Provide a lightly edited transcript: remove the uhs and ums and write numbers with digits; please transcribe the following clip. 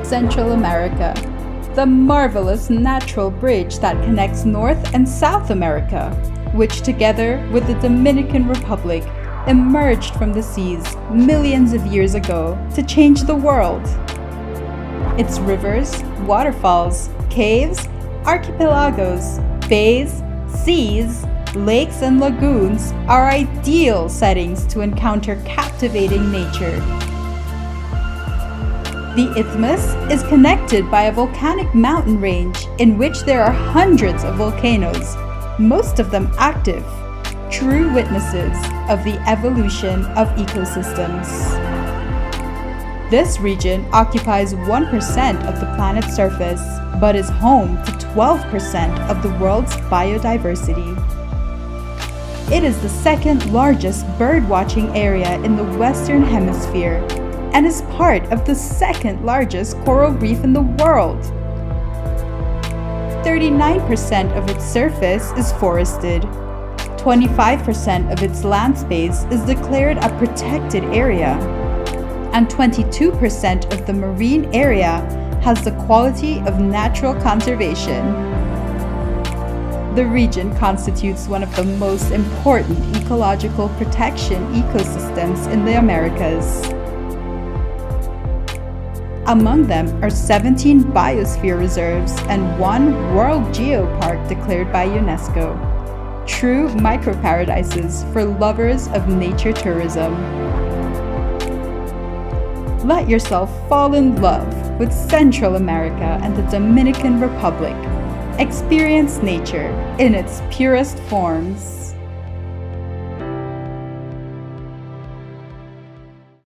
Central America, the marvelous natural bridge that connects North and South America, which together with the Dominican Republic emerged from the seas millions of years ago to change the world. Its rivers, waterfalls, caves, archipelagos, bays, seas, lakes and lagoons are ideal settings to encounter captivating nature. The isthmus is connected by a volcanic mountain range in which there are hundreds of volcanoes, most of them active, true witnesses of the evolution of ecosystems. This region occupies 1% of the planet's surface, but is home to 12% of the world's biodiversity. It is the second largest bird-watching area in the Western Hemisphere and is part of the second largest coral reef in the world. 39% of its surface is forested. 25% of its land space is declared a protected area. And 22% of the marine area has the quality of natural conservation. The region constitutes one of the most important ecological protection ecosystems in the Americas. Among them are 17 biosphere reserves and 1 World Geopark declared by UNESCO, true microparadises for lovers of nature tourism. Let yourself fall in love with Central America and the Dominican Republic. Experience nature in its purest forms.